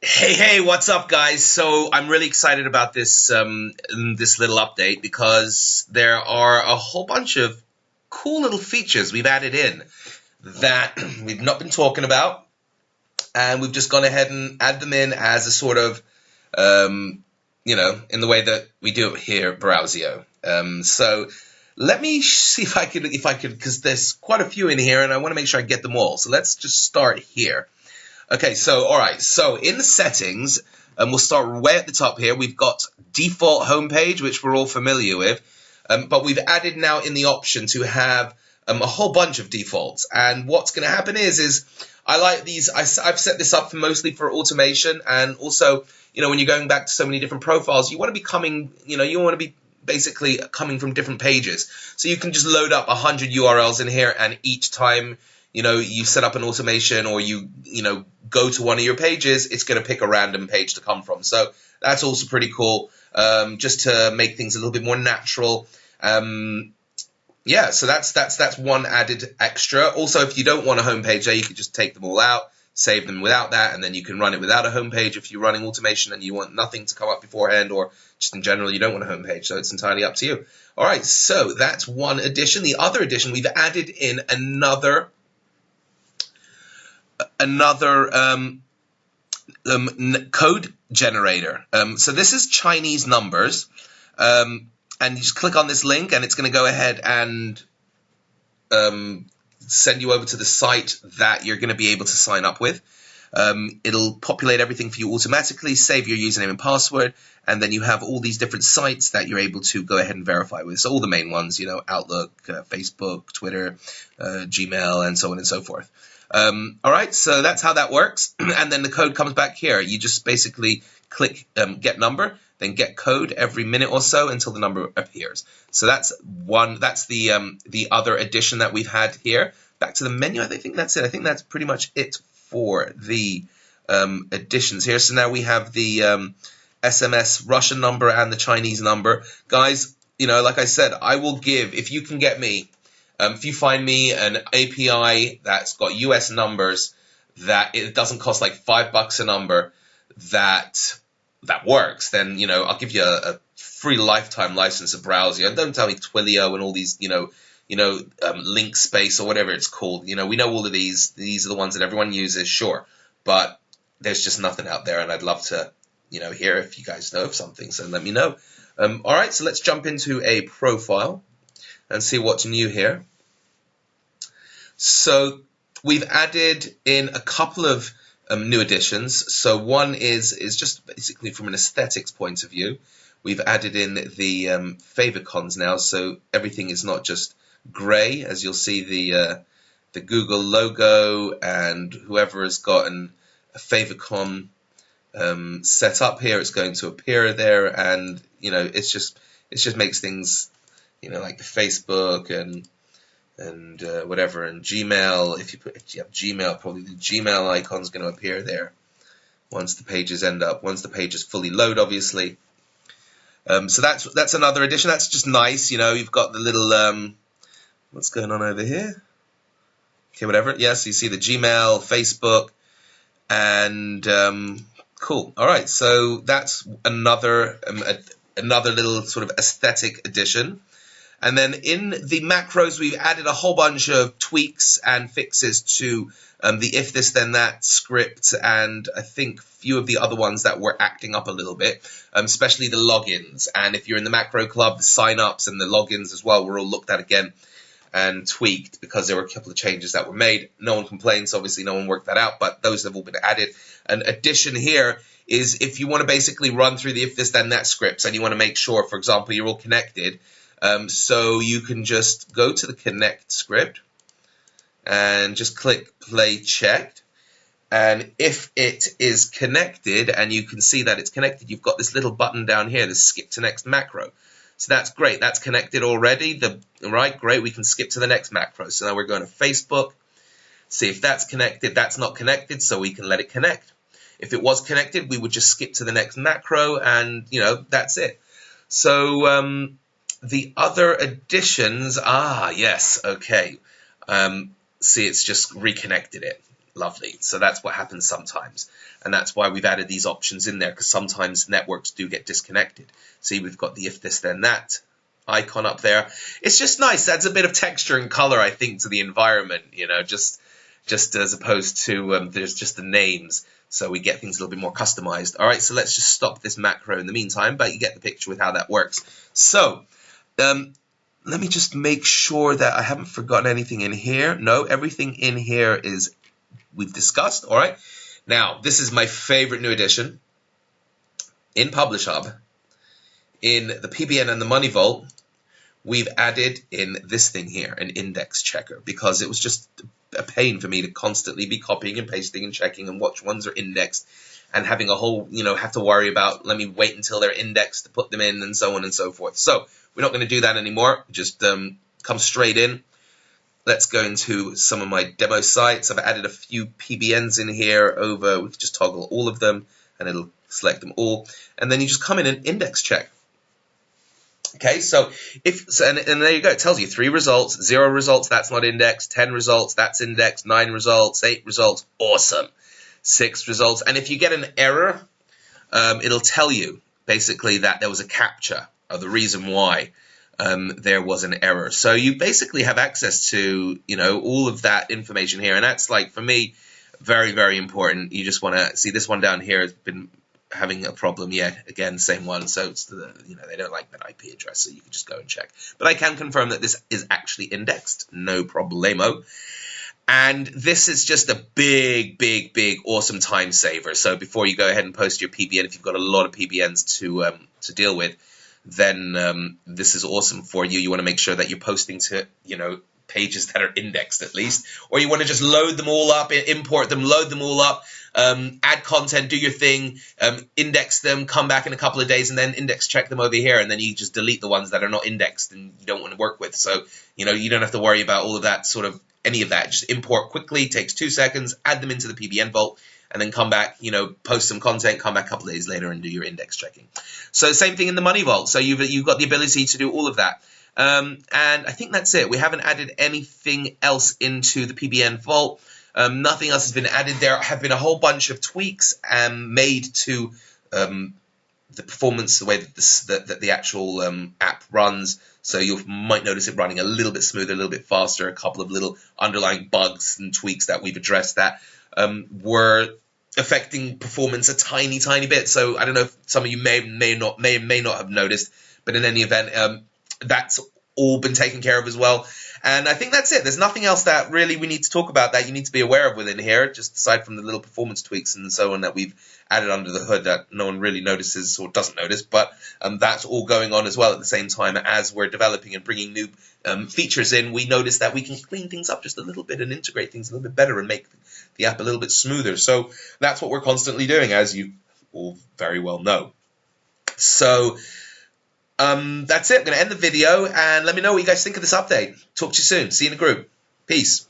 Hey, what's up, guys? So I'm really excited about this little update because there are a whole bunch of cool little features we've added in that we've not been talking about, and we've just gone ahead and add them in as a sort of, in the way that we do it here at Browsio. So let me see if I could, because there's quite a few in here, and I want to make sure I get them all. So let's just start here. Okay, so all right, so in the settings, we'll start way at the top here. We've got default homepage, which we're all familiar with, but we've added now in the option to have a whole bunch of defaults. And what's going to happen is I like these. I've set this up mostly for automation, and also, when you're going back to so many different profiles, you want to be coming, you want to be basically coming from different pages. So you can just load up 100 URLs in here, and each time you set up an automation or you go to one of your pages, it's going to pick a random page to come from. So that's also pretty cool, just to make things a little bit more natural. Yeah, so that's one added extra. Also, if you don't want a homepage there, you could just take them all out, save them without that, and then you can run it without a homepage if you're running automation and you want nothing to come up beforehand, or just in general you don't want a homepage. So it's entirely up to you. All right, so that's one addition. The other addition, we've added in another code generator. So this is Chinese numbers, and you just click on this link, and it's going to go ahead and send you over to the site that you're going to be able to sign up with. It'll populate everything for you automatically, save your username and password, and then you have all these different sites that you're able to go ahead and verify with. So all the main ones, Outlook, Facebook, Twitter, Gmail, and so on and so forth. All right, so that's how that works. And then the code comes back here. You just basically click get number, then get code every minute or so until the number appears. So that's the other addition that we've had here. Back to the menu, I think that's it. I think that's pretty much it for the additions here. So now we have the SMS Russian number and the Chinese number. Guys, like I said, I will give, if you can get me, if you find me an API that's got US numbers, that it doesn't cost like $5 a number, that works, then I'll give you a free lifetime license of Browsio. And don't tell me Twilio and all these link space or whatever it's called. We know all of these. These are the ones that everyone uses, sure, but there's just nothing out there, and I'd love to hear if you guys know of something. So let me know. All right, so let's jump into a profile and see what's new here. So we've added in a couple of new additions. So one is just basically from an aesthetics point of view. We've added in the favicons now, so everything is not just gray, as you'll see the Google logo, and whoever has gotten a favicon set up here, it's going to appear there, and it just makes things like the Facebook and whatever, and Gmail. If you have Gmail, probably the Gmail icon is going to appear there once the pages fully load, obviously. So that's another addition. That's just nice. You've got the little what's going on over here? Okay, whatever. Yes, you see the Gmail, Facebook, and cool. All right, so that's another little sort of aesthetic addition. And then in the macros, we've added a whole bunch of tweaks and fixes to the if this then that script, and I think a few of the other ones that were acting up a little bit, especially the logins. And if you're in the macro club, the signups and the logins as well were all looked at again and tweaked, because there were a couple of changes that were made. No one complains, obviously no one worked that out, but those have all been added. An addition here is if you want to basically run through the if this then that scripts, and you want to make sure, for example, you're all connected. So you can just go to the connect script and just click play checked, and if it is connected and you can see that it's connected, you've got this little button down here, the skip to next macro. So that's great, that's connected already. Right, great, we can skip to the next macro. So now we're going to Facebook, see if that's connected. That's not connected, so we can let it connect. If it was connected, we would just skip to the next macro, and that's it. So the other additions, yes, okay. See, it's just reconnected it. Lovely. So that's what happens sometimes. And that's why we've added these options in there, because sometimes networks do get disconnected. See, we've got the if this then that icon up there. It's just nice. Adds a bit of texture and color, I think, to the environment, you know, just as opposed to there's just the names. So we get things a little bit more customized. All right, so let's just stop this macro in the meantime, but you get the picture with how that works. So let me just make sure that I haven't forgotten anything in here. No, everything in here is we've discussed. All right. Now, this is my favorite new addition in Publish Hub. In the PBN and the Money Vault, we've added in this thing here, an index checker, because it was just a pain for me to constantly be copying and pasting and checking and which ones are indexed and having a whole, you know, have to worry about, let me wait until they're indexed to put them in and so on and so forth. So we're not going to do that anymore. Just come straight in. Let's go into some of my demo sites. I've added a few PBNs in here over, we can just toggle all of them and it'll select them all. And then you just come in and index check. Okay, so and there you go. It tells you 3 results, 0 results, that's not indexed, 10 results, that's indexed, 9 results, 8 results, awesome, 6 results. And if you get an error, it'll tell you basically that there was a captcha of the reason why there was an error. So you basically have access to, you know, all of that information here. And that's, like, for me, very, very important. You just want to see this one down here has been having a problem yet. Again, same one. So it's the, you know, they don't like that IP address, so you can just go and check. But I can confirm that this is actually indexed. No problemo. And this is just a big, big, big, awesome time saver. So before you go ahead and post your PBN, if you've got a lot of PBNs to deal with, then this is awesome for you. You want to make sure that you're posting to, you know, pages that are indexed at least, or you want to just load them all up, import them, load them all up, add content, do your thing, index them, come back in a couple of days, and then index check them over here, and then you just delete the ones that are not indexed and you don't want to work with. So, you know, you don't have to worry about all of that, sort of any of that. Just import quickly, takes 2 seconds, add them into the PBN vault, and then come back, you know, post some content, come back a couple of days later and do your index checking. So same thing in the Money Vault. So you've got the ability to do all of that. And I think that's it. We haven't added anything else into the PBN vault. Nothing else has been added. There have been a whole bunch of tweaks made to the performance, the way that the actual app runs. So you might notice it running a little bit smoother, a little bit faster. A couple of little underlying bugs and tweaks that we've addressed that were affecting performance a tiny, tiny bit. So I don't know if some of you may not have noticed, but in any event, that's all been taken care of as well. And I think that's it. There's nothing else that really we need to talk about that you need to be aware of within here, just aside from the little performance tweaks and so on that we've added under the hood that no one really notices or doesn't notice. But that's all going on as well at the same time as we're developing and bringing new features in. We notice that we can clean things up just a little bit and integrate things a little bit better and make the app a little bit smoother. So that's what we're constantly doing, as you all very well know. So that's it. I'm going to end the video and let me know what you guys think of this update. Talk to you soon. See you in the group. Peace.